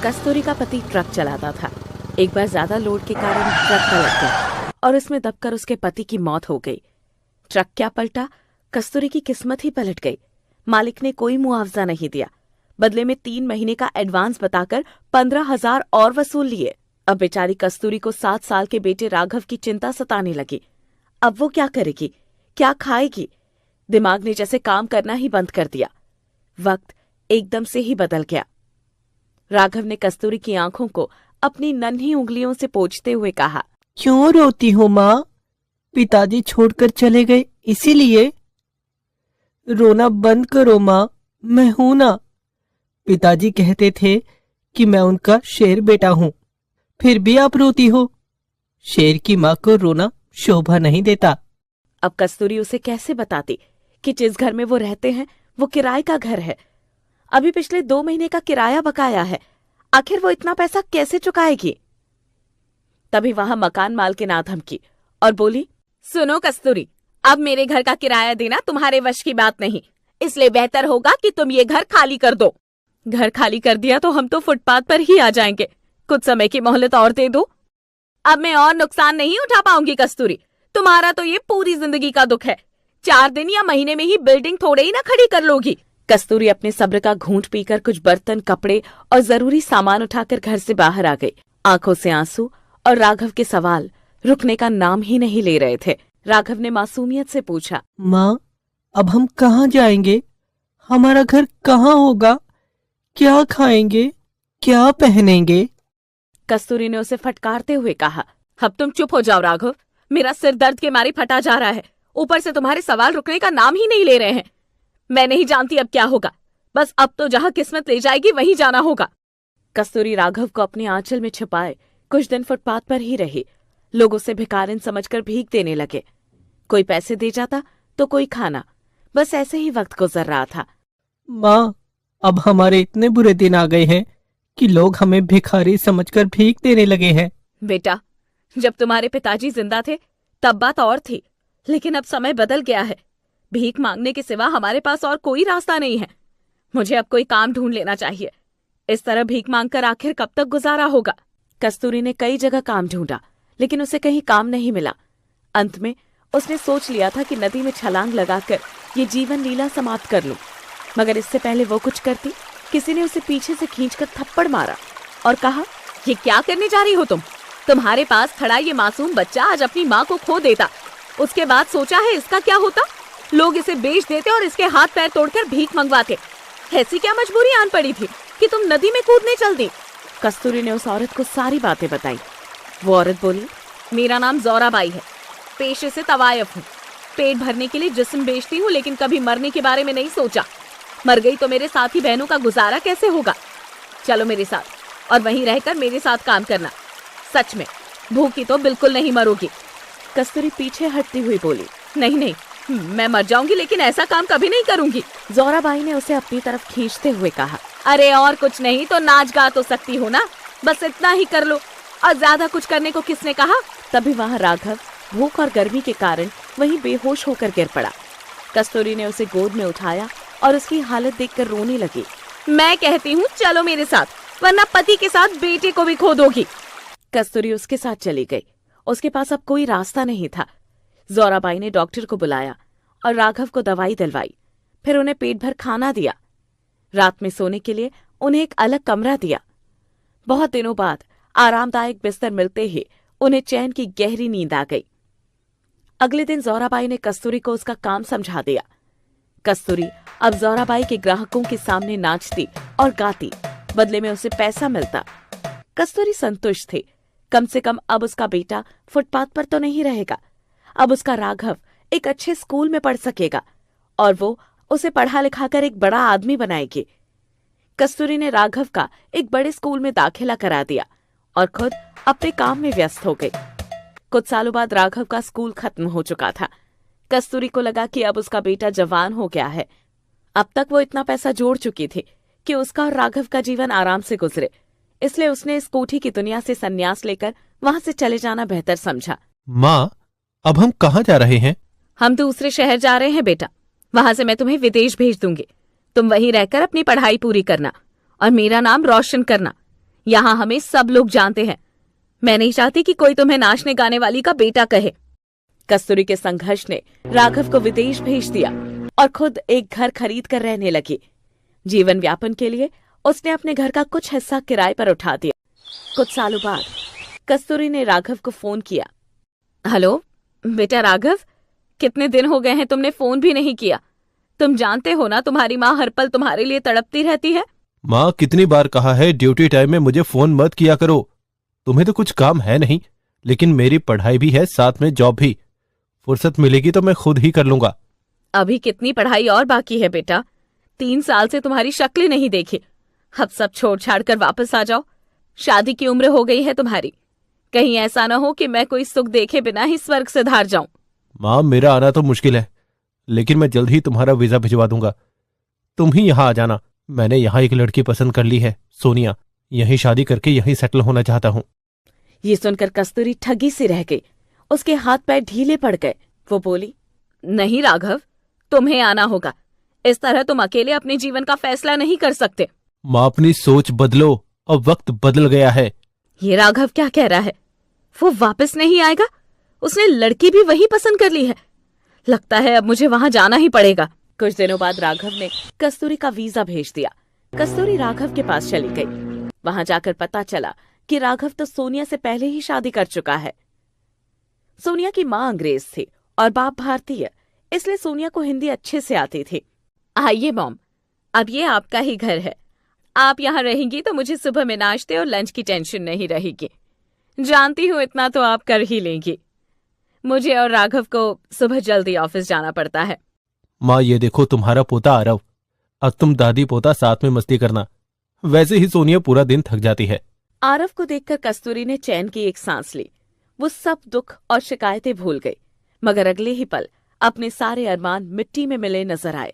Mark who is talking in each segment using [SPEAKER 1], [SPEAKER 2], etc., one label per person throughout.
[SPEAKER 1] कस्तूरी का पति ट्रक चलाता था। एक बार ज्यादा लोड के कारण ट्रक पलट गया और उसमें दबकर उसके पति की मौत हो गई। ट्रक क्या पलटा, कस्तूरी की किस्मत ही पलट गई। मालिक ने कोई मुआवजा नहीं दिया, बदले में 3 महीने का एडवांस बताकर 15,000 और वसूल लिए। अब बेचारी कस्तूरी को 7 साल के बेटे राघव की चिंता सताने लगी। अब वो क्या करेगी, क्या खाएगी? दिमाग ने जैसे काम करना ही बंद कर दिया। वक्त एकदम से ही बदल गया। राघव ने कस्तूरी की आंखों को अपनी नन्ही उंगलियों से पोंछते हुए कहा,
[SPEAKER 2] क्यों रोती हो माँ? पिताजी छोड़कर चले गए इसीलिए? रोना बंद करो माँ, मैं हूं ना। पिताजी कहते थे कि मैं उनका शेर बेटा हूं, फिर भी आप रोती हो। शेर की माँ को रोना शोभा नहीं देता।
[SPEAKER 1] अब कस्तूरी उसे कैसे बताती कि जिस घर में वो रहते हैं वो किराए का घर है। अभी पिछले 2 महीने का किराया बकाया है। आखिर वो इतना पैसा कैसे चुकाएगी? तभी वहां मकान मालकिन आ धमकी और बोली, सुनो कस्तूरी, अब मेरे घर का किराया देना तुम्हारे वश की बात नहीं, इसलिए बेहतर होगा कि तुम ये घर खाली कर दो। घर खाली कर दिया तो हम तो फुटपाथ पर ही आ जाएंगे। कुछ समय की मोहलत और दे दो। अब मैं और नुकसान नहीं उठा पाऊंगी कस्तूरी। तुम्हारा तो ये पूरी जिंदगी का दुख है। 4 दिन या महीने में ही बिल्डिंग थोड़े ही ना खड़ी कर लोगी। कस्तूरी अपने सब्र का घूंट पीकर कुछ बर्तन, कपड़े और जरूरी सामान उठाकर घर से बाहर आ गई। आंखों से आंसू और राघव के सवाल रुकने का नाम ही नहीं ले रहे थे। राघव ने मासूमियत से पूछा,
[SPEAKER 2] माँ, अब हम कहाँ जाएंगे? हमारा घर कहाँ होगा? क्या खाएंगे, क्या पहनेंगे?
[SPEAKER 1] कस्तूरी ने उसे फटकारते हुए कहा, अब तुम चुप हो जाओ राघव। मेरा सिर दर्द के मारे फटा जा रहा है। ऊपर से तुम्हारे सवाल रुकने का नाम ही नहीं ले रहे हैं। मैं नहीं जानती अब क्या होगा। बस अब तो जहाँ किस्मत ले जाएगी वहीं जाना होगा। कस्तूरी राघव को अपने आंचल में छिपाए कुछ दिन फुटपाथ पर ही रही। लोग उसे भिखारिन समझकर भीख देने लगे। कोई पैसे दे जाता तो कोई खाना। बस ऐसे ही वक्त गुजर रहा था।
[SPEAKER 2] माँ, अब हमारे इतने बुरे दिन आ गए हैं कि लोग हमें भिखारी समझकर भीख देने लगे हैं।
[SPEAKER 1] बेटा, जब तुम्हारे पिताजी जिंदा थे तब बात और थी, लेकिन अब समय बदल गया है। भीख मांगने के सिवा हमारे पास और कोई रास्ता नहीं है। मुझे अब कोई काम ढूंढ लेना चाहिए। इस तरह भीख मांगकर आखिर कब तक गुजारा होगा? कस्तूरी ने कई जगह काम ढूंढा, लेकिन उसे कहीं काम नहीं मिला। अंत में उसने सोच लिया था कि नदी में छलांग लगाकर ये जीवन लीला समाप्त कर लूं। मगर इससे पहले वो कुछ करती, किसी ने उसे पीछे से खींचकर थप्पड़ मारा और कहा, ये क्या करने जा रही हो तुम? तुम्हारे पास खड़ा ये मासूम बच्चा आज अपनी माँ को खो देता, उसके बाद सोचा है इसका क्या होता? लोग इसे बेच देते और इसके हाथ पैर तोड़कर भीख मंगवाते। ऐसी क्या मजबूरी आन पड़ी थी कि तुम नदी में कूदने चल दी? कस्तूरी ने उस औरत को सारी बातें बताई। वो औरत बोली, मेरा नाम ज़ोराबाई है, पेशे से तवायफ हूँ। पेट भरने के लिए जिस्म बेचती हूँ, लेकिन कभी मरने के बारे में नहीं सोचा। मर गई तो मेरे साथी बहनों का गुजारा कैसे होगा? चलो मेरे साथ और वहीं रहकर मेरे साथ काम करना। सच में भूखी तो बिल्कुल नहीं मरोगी। कस्तूरी पीछे हटती हुई बोली, नहीं नहीं, मैं मर जाऊंगी लेकिन ऐसा काम कभी नहीं करूंगी। ज़ोराबाई ने उसे अपनी तरफ खींचते हुए कहा, अरे और कुछ नहीं तो नाच गा तो सकती हो ना, बस इतना ही कर लो। और ज्यादा कुछ करने को किसने कहा? तभी वहाँ राघव भूख और गर्मी के कारण वहीं बेहोश होकर गिर पड़ा। कस्तूरी ने उसे गोद में उठाया और उसकी हालत देखकर रोने लगी। मैं कहती हूँ चलो मेरे साथ, वरना पति के साथ बेटे को भी खो दोगी। कस्तूरी उसके साथ चली गई। उसके पास अब कोई रास्ता नहीं था। ज़ोराबाई ने डॉक्टर को बुलाया और राघव को दवाई दिलवाई। फिर उन्हें पेट भर खाना दिया। रात में सोने के लिए उन्हें एक अलग कमरा दिया। बहुत दिनों बाद आरामदायक बिस्तर मिलते ही उन्हें चैन की गहरी नींद आ गई। अगले दिन ज़ोराबाई ने कस्तूरी को उसका काम समझा दिया। कस्तूरी अब ज़ोराबाई के ग्राहकों के सामने नाचती और गाती, बदले में उसे पैसा मिलता। कस्तूरी संतुष्ट थी। कम से कम अब उसका बेटा फुटपाथ पर तो नहीं रहेगा। अब उसका राघव एक अच्छे स्कूल में पढ़ सकेगा और वो उसे पढ़ा लिखाकर एक बड़ा आदमी बनाएगी। कस्तूरी ने राघव का एक बड़े स्कूल में दाखिला करा दिया और खुद अपने काम में व्यस्त हो गई। कुछ सालों बाद राघव का स्कूल खत्म हो चुका था। कस्तूरी को लगा कि अब उसका बेटा जवान हो गया है। अब तक वो इतना पैसा जोड़ चुकी थी कि उसका और राघव का जीवन आराम से गुजरे। इसलिए उसने इस कोठी की दुनिया से संन्यास लेकर वहां से चले जाना बेहतर समझा।
[SPEAKER 3] माँ, अब हम कहाँ जा रहे हैं?
[SPEAKER 1] हम दूसरे शहर जा रहे हैं बेटा। वहां से मैं तुम्हें विदेश भेज दूंगी। तुम वहीं रहकर अपनी पढ़ाई पूरी करना और मेरा नाम रोशन करना। यहाँ हमें सब लोग जानते हैं। मैं नहीं चाहती कि कोई तुम्हें नाचने गाने वाली का बेटा कहे। कस्तूरी के संघर्ष ने राघव को विदेश भेज दिया और खुद एक घर खरीद कर रहने लगी। जीवन यापन के लिए उसने अपने घर का कुछ हिस्सा किराए पर उठा दिया। कुछ सालों बाद कस्तूरी ने राघव को फोन किया। हेलो बेटा राघव, कितने दिन हो गए हैं तुमने फोन भी नहीं किया। तुम जानते हो ना तुम्हारी माँ हर पल तुम्हारे लिए तड़पती रहती है।
[SPEAKER 3] माँ, कितनी बार कहा है ड्यूटी टाइम में मुझे फोन मत किया करो। तुम्हें तो कुछ काम है नहीं, लेकिन मेरी पढ़ाई भी है, साथ में जॉब भी। फुर्सत मिलेगी तो मैं खुद ही कर लूंगा।
[SPEAKER 1] अभी कितनी पढ़ाई और बाकी है बेटा। 3 साल से तुम्हारी शक्ल नहीं देखी। अब सब छोड़ छाड़ कर वापस आ जाओ। शादी की उम्र हो गई है तुम्हारी। कहीं ऐसा न हो कि मैं कोई सुख देखे बिना ही स्वर्ग से धार जाऊं।
[SPEAKER 3] माँ, मेरा आना तो मुश्किल है, लेकिन मैं जल्द ही तुम्हारा वीजा भिजवा दूंगा। तुम ही यहाँ आ जाना। मैंने यहाँ एक लड़की पसंद कर ली है, सोनिया। यहीं शादी करके यहीं सेटल होना चाहता हूँ।
[SPEAKER 1] ये सुनकर कस्तूरी ठगी सी रह गई। उसके हाथ पैर ढीले पड़ गए। वो बोली, नहीं राघव, तुम्हें आना होगा। इस तरह तुम अकेले अपने जीवन का फैसला नहीं कर सकते।
[SPEAKER 3] माँ, अपनी सोच बदलो, अब वक्त बदल गया है।
[SPEAKER 1] ये राघव क्या कह रहा है? वो वापस नहीं आएगा? उसने लड़की भी वही पसंद कर ली है। लगता है अब मुझे वहां जाना ही पड़ेगा। कुछ दिनों बाद राघव ने कस्तूरी का वीजा भेज दिया। कस्तूरी राघव के पास चली गई। वहां जाकर पता चला कि राघव तो सोनिया से पहले ही शादी कर चुका है। सोनिया की माँ अंग्रेज थी और बाप भारतीय, इसलिए सोनिया को हिंदी अच्छे से आती थी। आइए मॉम, अब ये आपका ही घर है। आप यहाँ रहेंगी तो मुझे सुबह में नाश्ते और लंच की टेंशन नहीं रहेगी। जानती हूँ इतना तो आप कर ही लेंगी। मुझे और राघव को सुबह जल्दी ऑफिस जाना पड़ता है।
[SPEAKER 3] माँ, ये देखो तुम्हारा पोता आरव। अब तुम दादी पोता साथ में मस्ती करना। वैसे ही सोनिया पूरा दिन थक जाती है।
[SPEAKER 1] आरव को देखकर कस्तूरी ने चैन की एक सांस ली। वो सब दुख और शिकायतें भूल गई, मगर अगले ही पल अपने सारे अरमान मिट्टी में मिले नजर आए।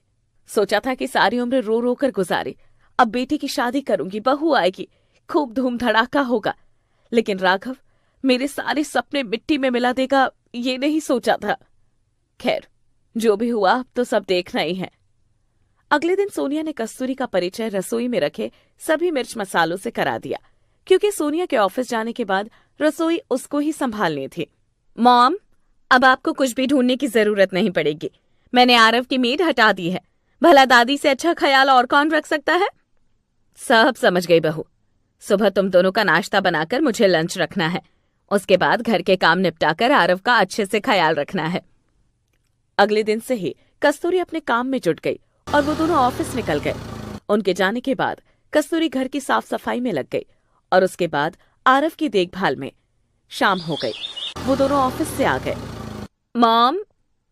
[SPEAKER 1] सोचा था कि सारी उम्र रो रो कर गुजारी, अब बेटी की शादी करूंगी, बहू आएगी, खूब धूम धड़ाका होगा। लेकिन राघव मेरे सारे सपने मिट्टी में मिला देगा, ये नहीं सोचा था। खैर, जो भी हुआ अब तो सब देखना ही है। अगले दिन सोनिया ने कस्तूरी का परिचय रसोई में रखे सभी मिर्च मसालों से करा दिया, क्योंकि सोनिया के ऑफिस जाने के बाद रसोई उसको ही संभालनी थी। मॉम, अब आपको कुछ भी ढूंढने की जरूरत नहीं पड़ेगी। मैंने आरव की मेड हटा दी है। भला दादी से अच्छा ख्याल और कौन रख सकता है? सब समझ गई बहू। सुबह तुम दोनों का नाश्ता बनाकर मुझे लंच रखना है। उसके बाद घर के काम निपटाकर आरव का अच्छे से ख्याल रखना है। अगले दिन से ही कस्तूरी अपने काम में जुट गई और वो दोनों ऑफिस निकल गए। उनके जाने के बाद कस्तूरी घर की साफ सफाई में लग गई और उसके बाद आरव की देखभाल में। शाम हो गई, वो दोनों ऑफिस से आ गए। मॉम,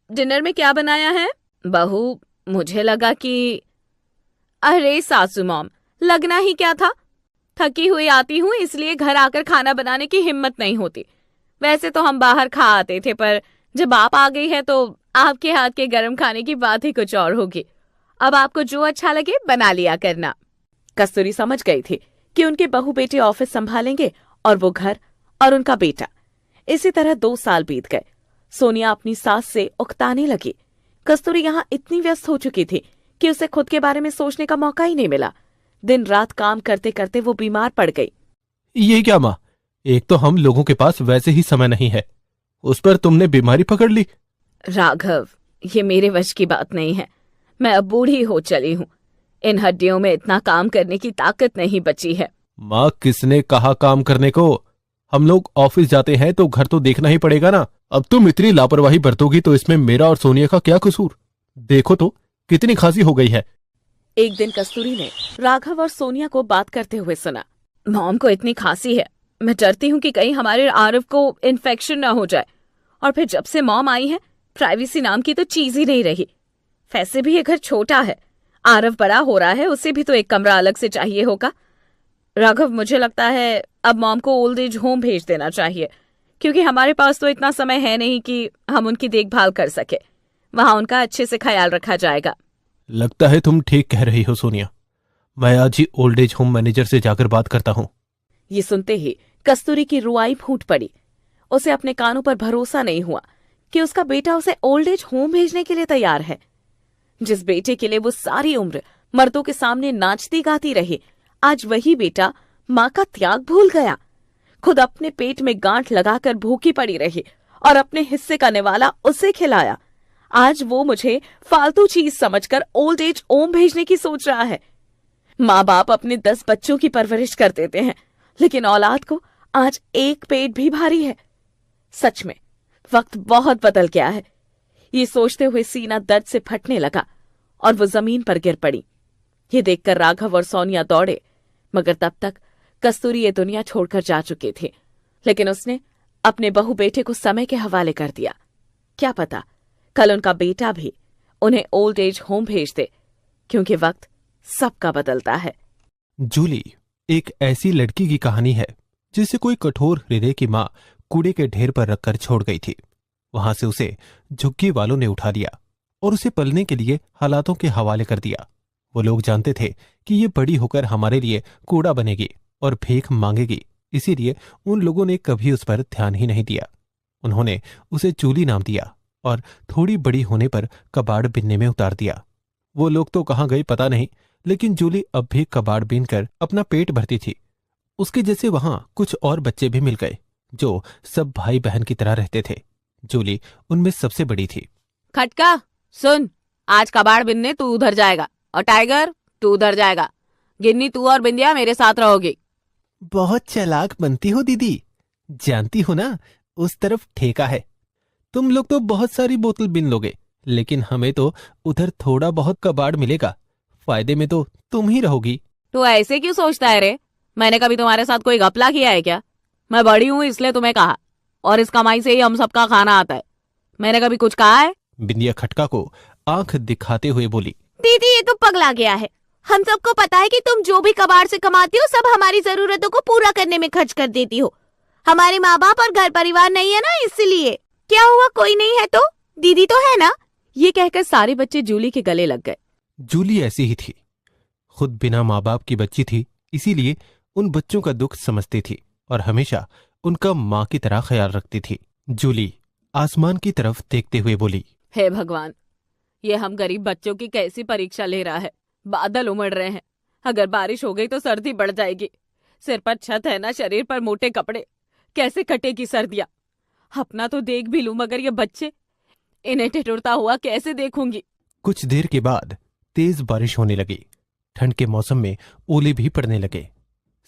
[SPEAKER 1] डिनर में क्या बनाया है? बहू, मुझे लगा कि... अरे सासू मॉम, लगना ही क्या था। थकी हुई आती हूँ इसलिए घर आकर खाना बनाने की हिम्मत नहीं होती। वैसे तो हम बाहर खा आते थे, पर जब आप आ गई है तो आपके हाथ के गर्म खाने की बात ही कुछ और होगी। अब आपको जो अच्छा लगे बना लिया करना। कस्तूरी समझ गई थी कि उनके बहू बेटे ऑफिस संभालेंगे और वो घर और उनका बेटा। इसी तरह 2 साल बीत गए। सोनिया अपनी सास से उकताने लगी। कस्तूरी यहाँ इतनी व्यस्त हो चुकी थी कि उसे खुद के बारे में सोचने का मौका ही नहीं मिला। दिन रात काम करते करते वो बीमार पड़ गई।
[SPEAKER 3] ये क्या माँ, एक तो हम लोगों के पास वैसे ही समय नहीं है, उस पर तुमने बीमारी पकड़ ली।
[SPEAKER 1] राघव, ये मेरे वश की बात नहीं है। मैं अब बूढ़ी हो चली हूँ। इन हड्डियों में इतना काम करने की ताकत नहीं बची है।
[SPEAKER 3] माँ, किसने कहा काम करने को? हम लोग ऑफिस जाते हैं तो घर तो देखना ही पड़ेगा ना। अब तुम इतनी लापरवाही बरतोगी तो इसमें मेरा और सोनिया का क्या कसूर? देखो तो कितनी खांसी हो गई है।
[SPEAKER 1] एक दिन कस्तूरी ने राघव और सोनिया को बात करते हुए सुना। मॉम को इतनी खांसी है, मैं डरती हूँ कि कहीं हमारे आरव को इन्फेक्शन न हो जाए। और फिर जब से मॉम आई है, प्राइवेसी नाम की तो चीज ही नहीं रही। वैसे भी ये घर छोटा है, आरव बड़ा हो रहा है, उसे भी तो एक कमरा अलग से चाहिए होगा। राघव, मुझे लगता है अब मॉम को ओल्ड एज होम भेज देना चाहिए, क्योंकि हमारे पास तो इतना समय है नहीं कि हम उनकी देखभाल कर सके। वहां उनका अच्छे से ख्याल रखा जाएगा।
[SPEAKER 3] लगता है तुम ठीक कह रही हो सोनिया। मैं आज ही ओल्ड एज होम मैनेजर से जाकर बात करता हूँ।
[SPEAKER 1] ये सुनते ही कस्तूरी की रुआई फूट पड़ी। उसे अपने कानों पर भरोसा नहीं हुआ कि उसका बेटा उसे ओल्ड एज होम भेजने के लिए तैयार है। जिस बेटे के लिए वो सारी उम्र मर्दों के सामने नाचती गाती रही, आज वही बेटा माँ का त्याग भूल गया, खुद अपने पेट में गांठ लगाकर भूखी पड़ी रही और अपने हिस्से का निवाला उसे खिलाया। आज वो मुझे फालतू चीज समझकर ओल्ड एज होम भेजने की सोच रहा है। माँ बाप अपने 10 बच्चों की परवरिश कर देते हैं, लेकिन औलाद को आज एक पेट भी भारी है। सच में वक्त बहुत बदल गया है। ये सोचते हुए सीना दर्द से फटने लगा और वो जमीन पर गिर पड़ी। ये देखकर राघव और सोनिया दौड़े, मगर तब तक कस्तूरी ये दुनिया छोड़कर जा चुके थे। लेकिन उसने अपने बहू बेटे को समय के हवाले कर दिया। क्या पता कल उनका बेटा भी उन्हें ओल्ड एज होम भेज दे, क्योंकि वक्त सबका बदलता है।
[SPEAKER 3] जूली एक ऐसी लड़की की कहानी है जिसे कोई कठोर हृदय की मां कूड़े के ढेर पर रखकर छोड़ गई थी। वहां से उसे झुग्गी वालों ने उठा लिया और उसे पलने के लिए हालातों के हवाले कर दिया। वो लोग जानते थे कि ये बड़ी होकर हमारे लिए कूड़ा बनेगी और भीख मांगेगी, इसीलिए उन लोगों ने कभी उस पर ध्यान ही नहीं दिया। उन्होंने उसे जूली नाम दिया और थोड़ी बड़ी होने पर कबाड़ बिनने में उतार दिया। वो लोग तो कहाँ गए पता नहीं, लेकिन जूली अब भी कबाड़ बीनकर अपना पेट भरती थी। उसके जैसे वहां कुछ और बच्चे भी मिल गए जो सब भाई बहन की तरह रहते थे। जूली उनमें सबसे बड़ी थी।
[SPEAKER 1] खटका सुन, आज कबाड़ बिनने तू उधर जाएगा और टाइगर तू उधर जाएगा। गिन्नी तू और बिंदिया मेरे साथ रहोगी।
[SPEAKER 3] बहुत चालाक बनती हो दीदी, जानती हो ना उस तरफ ठेका है। तुम लोग तो बहुत सारी बोतल बिन लोगे, लेकिन हमें तो उधर थोड़ा बहुत कबाड़ मिलेगा। फायदे में तो तुम ही रहोगी।
[SPEAKER 1] तू ऐसे क्यों सोचता है रे? मैंने कभी तुम्हारे साथ कोई घपला किया है क्या? मैं बड़ी हूँ इसलिए तुम्हें कहा, और इस कमाई से ही हम सबका खाना आता है। मैंने कभी कुछ कहा है?
[SPEAKER 3] बिंदिया खटका को आंख दिखाते हुए बोली।
[SPEAKER 1] दीदी ये तो पगला गया है। हम सबको पता है कि तुम जो भी कबाड़ से कमाती हो सब हमारी जरूरतों को पूरा करने में खर्च कर देती हो। हमारे माँ बाप और घर परिवार नहीं है ना, इसलिए। क्या हुआ, कोई नहीं है तो? दीदी तो है ना? ये कहकर सारे बच्चे जूली के गले लग गए।
[SPEAKER 3] जूली ऐसी ही थी, खुद बिना माँ बाप की बच्ची थी, इसीलिए उन बच्चों का दुख समझती थी और हमेशा उनका माँ की तरह ख्याल रखती थी। जूली आसमान की तरफ देखते हुए बोली,
[SPEAKER 1] हे भगवान, ये हम गरीब बच्चों की कैसी परीक्षा ले रहा है। बादल उमड़ रहे हैं, अगर बारिश हो गई तो सर्दी बढ़ जाएगी। सिर पर छत है ना, शरीर पर मोटे कपड़े, कैसे कटेगी सर्दियां। अपना तो देख भी लूं, मगर ये बच्चे, इन्हें ठिठुरता हुआ कैसे देखूंगी।
[SPEAKER 3] कुछ देर के बाद तेज बारिश होने लगी। ठंड के मौसम में ओले भी पड़ने लगे।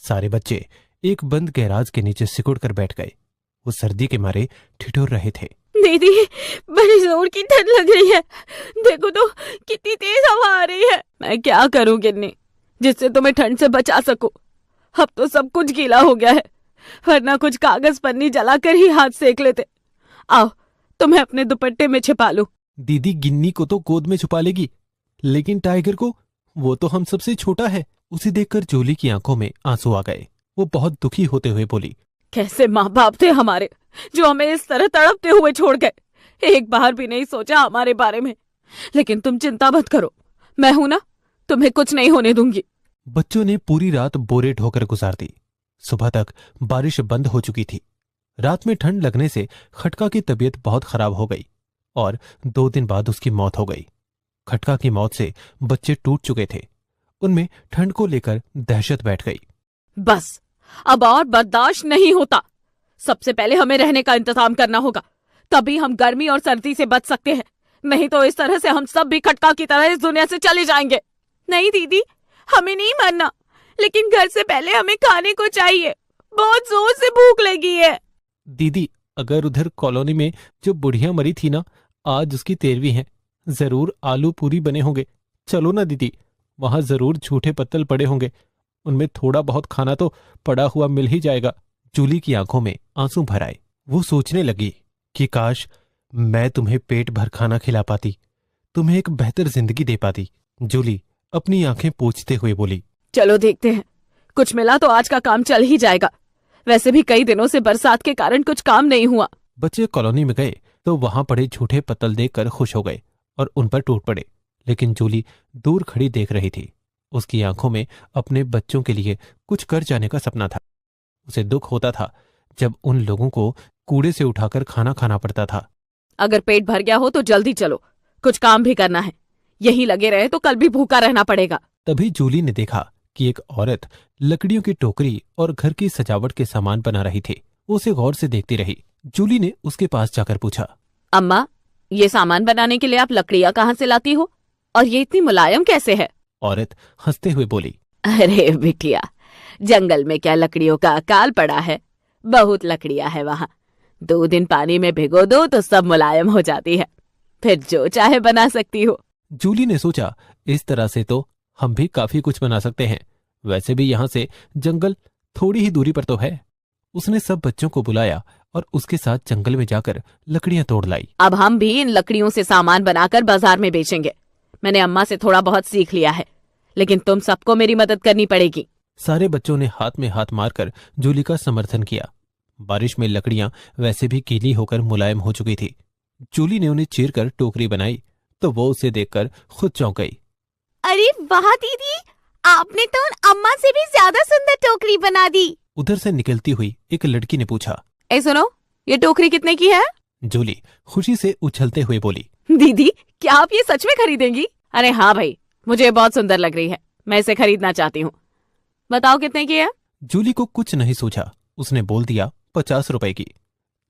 [SPEAKER 3] सारे बच्चे एक बंद गैराज के नीचे सिकुड़ कर बैठ गए। वो सर्दी के मारे ठिठुर रहे थे।
[SPEAKER 1] दीदी बड़ी जोर की ठंड लग रही है, देखो तो कितनी तेज हवा आ रही है। मैं क्या करूं गिन्नी, जिससे तुम्हें ठंड से बचा सकूं। अब तो सब कुछ गीला हो गया है, वरना कुछ कागज पन्नी जलाकर ही हाथ सेक लेते। आओ तुम्हें अपने दुपट्टे में छिपा लूं।
[SPEAKER 3] दीदी गिन्नी को तो गोद में छुपा लेगी, लेकिन टाइगर को, वो तो हम सबसे छोटा है। उसे देखकर जूली की आंखों में आंसू आ गए। वो बहुत दुखी होते हुए बोली,
[SPEAKER 1] कैसे माँ बाप थे हमारे जो हमें इस तरह तड़पते हुए छोड़ गए। एक बार भी नहीं सोचा हमारे बारे में। लेकिन तुम चिंता मत करो, मैं हूं ना, तुम्हें कुछ नहीं होने दूंगी।
[SPEAKER 3] बच्चों ने पूरी रात बोरे ढोकर गुजार दी। सुबह तक बारिश बंद हो चुकी थी। रात में ठंड लगने से खटका की तबीयत बहुत खराब हो गई और 2 दिन बाद उसकी मौत हो गई। खटका की मौत से बच्चे टूट चुके थे। उनमें ठंड को लेकर दहशत बैठ गई।
[SPEAKER 1] बस अब और बर्दाश्त नहीं होता। सबसे पहले हमें रहने का इंतजाम करना होगा, तभी हम गर्मी और सर्दी से बच सकते हैं। नहीं तो इस तरह से हम सब भी खटका की तरह इस दुनिया से चले जाएंगे। नहीं दीदी, हमें नहीं मरना, लेकिन घर से पहले हमें खाने को चाहिए। बहुत जोर से भूख लगी है।
[SPEAKER 3] दीदी अगर उधर कॉलोनी में जो बुढ़िया मरी थी ना, आज उसकी 13वीं है। जरूर आलू पूरी बने होंगे। चलो ना दीदी, वहां जरूर झूठे पत्तल पड़े होंगे, उनमें थोड़ा बहुत खाना तो पड़ा हुआ मिल ही जाएगा। जूली की आंखों में आंसू भर आए। वो सोचने लगी कि काश मैं तुम्हें पेट भर खाना खिला पाती, तुम्हें एक बेहतर जिंदगी दे पाती। जूली अपनी आंखें पोंछते हुए बोली,
[SPEAKER 1] चलो देखते हैं, कुछ मिला तो आज का काम चल ही जाएगा। वैसे भी कई दिनों से बरसात के कारण कुछ काम नहीं हुआ।
[SPEAKER 3] बच्चे कॉलोनी में गए तो वहां पड़े झूठे पत्तल देखकर खुश हो गए और उन पर टूट पड़े। लेकिन जूली दूर खड़ी देख रही थी। उसकी आंखों में अपने बच्चों के लिए कुछ कर जाने का सपना था। उसे दुख होता था जब उन लोगों को कूड़े से उठाकर खाना खाना पड़ता था।
[SPEAKER 1] अगर पेट भर गया हो तो जल्दी चलो, कुछ काम भी करना है। यहीं लगे रहे तो कल भी भूखा रहना पड़ेगा।
[SPEAKER 3] तभी जूली ने देखा कि एक औरत लकड़ियों की टोकरी और घर की सजावट के सामान बना रही थी। वो उसे गौर से देखती रही। जूली ने उसके पास जाकर पूछा,
[SPEAKER 1] अम्मा, ये सामान बनाने के लिए आप लकड़ियाँ कहाँ से लाती हो और ये इतनी मुलायम कैसे है?
[SPEAKER 3] औरत हंसते हुए बोली,
[SPEAKER 1] अरे बिटिया, जंगल में क्या लकड़ियों का अकाल पड़ा है, बहुत लकड़ियाँ है वहाँ। 2 दिन पानी में भिगो दो तो सब मुलायम हो जाती है, फिर जो चाहे बना सकती हो।
[SPEAKER 3] जूली ने सोचा, इस तरह से तो हम भी काफी कुछ बना सकते हैं। वैसे भी यहाँ से जंगल थोड़ी ही दूरी पर तो है। उसने सब बच्चों को बुलाया और उसके साथ जंगल में जाकर लकड़ियां तोड़ लाई।
[SPEAKER 1] अब हम भी इन लकड़ियों से सामान बनाकर बाजार में बेचेंगे। मैंने अम्मा से थोड़ा बहुत सीख लिया है, लेकिन तुम सबको मेरी मदद करनी पड़ेगी।
[SPEAKER 3] सारे बच्चों ने हाथ में हाथ मारकर जूली का समर्थन किया। बारिश में लकड़ियां वैसे भी गीली होकर मुलायम हो चुकी थी। जूली ने उन्हें चीरकर टोकरी बनाई तो वो उसे देखकर खुद चौंक गई।
[SPEAKER 1] अरे वाह दीदी, आपने तो अम्मा से भी ज्यादा सुंदर टोकरी बना दी।
[SPEAKER 3] उधर से निकलती हुई एक लड़की ने पूछा,
[SPEAKER 1] ए सुनो, ये टोकरी कितने की है?
[SPEAKER 3] जूली खुशी से उछलते हुए बोली,
[SPEAKER 1] दीदी, क्या आप ये सच में खरीदेंगी? अरे हाँ भाई, मुझे ये बहुत सुंदर लग रही है, मैं इसे खरीदना चाहती हूँ। बताओ कितने की है?
[SPEAKER 3] जूली को कुछ नहीं सूझा, उसने बोल दिया 50 रुपए की।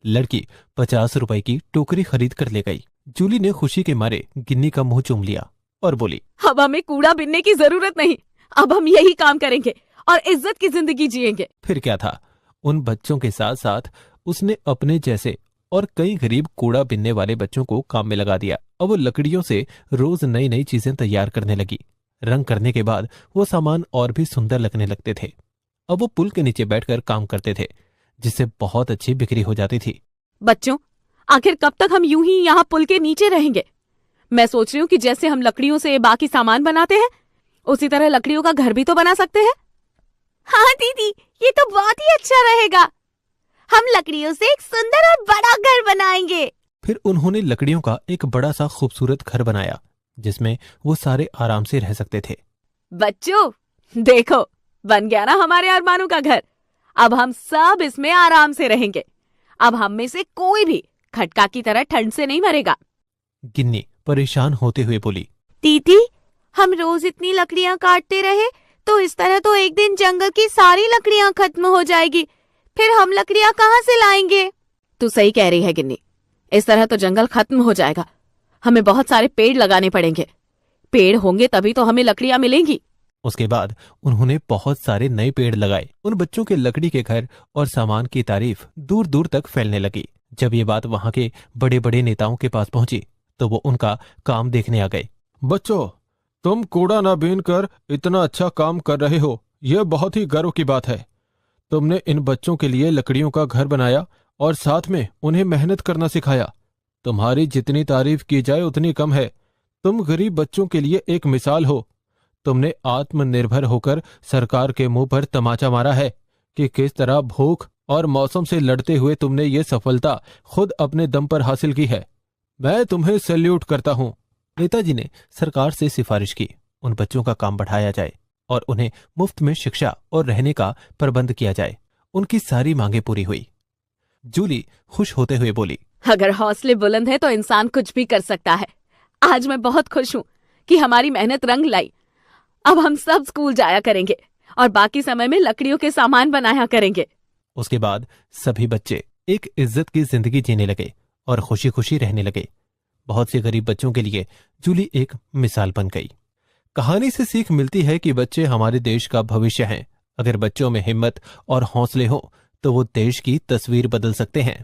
[SPEAKER 3] लड़की 50 रुपए की टोकरी खरीद कर ले गई। जूली ने खुशी के मारे गिन्नी का मुंह चूम लिया और बोली,
[SPEAKER 1] अब हमें कूड़ा बीनने की जरूरत नहीं, अब हम यही काम करेंगे और इज्जत की जिंदगी जिएंगे।
[SPEAKER 3] फिर क्या था, उन बच्चों के साथ साथ उसने अपने जैसे और कई गरीब कूड़ा बीनने वाले बच्चों को काम में लगा दिया। अब वो लकड़ियों से रोज नई नई चीजें तैयार करने लगी। रंग करने के बाद वो सामान और भी सुंदर लगने लगते थे। अब वो पुल के नीचे बैठकर काम करते थे, जिससे बहुत अच्छी बिक्री हो जाती थी।
[SPEAKER 1] बच्चों, आखिर कब तक हम यूं ही यहाँ पुल के नीचे रहेंगे? मैं सोच रही हूँ कि जैसे हम लकड़ियों से बाकी सामान बनाते हैं, उसी तरह लकड़ियों का घर भी तो बना सकते हैं। हाँ दीदी, ये तो बहुत ही अच्छा रहेगा। हम लकड़ियों से एक सुंदर और बड़ा घर बनाएंगे।
[SPEAKER 3] फिर उन्होंने लकड़ियों का एक बड़ा सा खूबसूरत घर बनाया, जिसमें वो सारे आराम से रह सकते थे।
[SPEAKER 1] बच्चों देखो, बन गया ना हमारे अरमानों का घर। अब हम सब इसमें आराम से रहेंगे। अब हम में से कोई भी खटका की तरह ठंड से नहीं मरेगा।
[SPEAKER 3] गिन्नी परेशान होते हुए बोली,
[SPEAKER 1] दीदी, हम रोज इतनी लकड़ियां काटते रहे तो इस तरह तो एक दिन जंगल की सारी लकड़ियां खत्म हो जाएगी, फिर हम लकड़ियां कहाँ से लाएंगे? तू सही कह रही है गिन्नी, इस तरह तो जंगल खत्म हो जाएगा। हमें बहुत सारे पेड़ लगाने पड़ेंगे। पेड़ होंगे तभी तो हमें लकड़ियां मिलेंगी।
[SPEAKER 3] उसके बाद उन्होंने बहुत सारे नए पेड़ लगाए। उन बच्चों के लकड़ी के घर और सामान की तारीफ दूर दूर तक फैलने लगी। जब ये बात वहां के बड़े बड़े नेताओं के पास पहुंची तो वो उनका काम देखने आ गए। बच्चों, तुम कूड़ा ना बीन कर इतना अच्छा काम कर रहे हो, यह बहुत ही गर्व की बात है। तुमने इन बच्चों के लिए लकड़ियों का घर बनाया और साथ में उन्हें मेहनत करना सिखाया। तुम्हारी जितनी तारीफ की जाए उतनी कम है। तुम गरीब बच्चों के लिए एक मिसाल हो। तुमने आत्मनिर्भर होकर सरकार के मुंह पर तमाचा मारा है कि किस तरह भूख और मौसम से लड़ते हुए तुमने ये सफलता खुद अपने दम पर हासिल की है। मैं तुम्हें सैल्यूट करता हूँ। नेताजी ने सरकार से सिफारिश की उन बच्चों का काम बढ़ाया जाए और उन्हें मुफ्त में शिक्षा और रहने का प्रबंध किया जाए। उनकी सारी मांगे पूरी हुई। जूली खुश होते हुए बोली,
[SPEAKER 1] अगर हौसले बुलंद है तो इंसान कुछ भी कर सकता है। आज मैं बहुत खुश हूँ कि हमारी मेहनत रंग लाई। अब हम सब स्कूल जाया करेंगे और बाकी समय में लकड़ियों के सामान बनाया करेंगे।
[SPEAKER 3] उसके बाद सभी बच्चे एक इज्जत की जिंदगी जीने लगे और खुशी खुशी रहने लगे। बहुत से गरीब बच्चों के लिए जूली एक मिसाल बन गई। कहानी से सीख मिलती है कि बच्चे हमारे देश का भविष्य हैं। अगर बच्चों में हिम्मत और हौसले हो तो वो देश की तस्वीर बदल सकते हैं।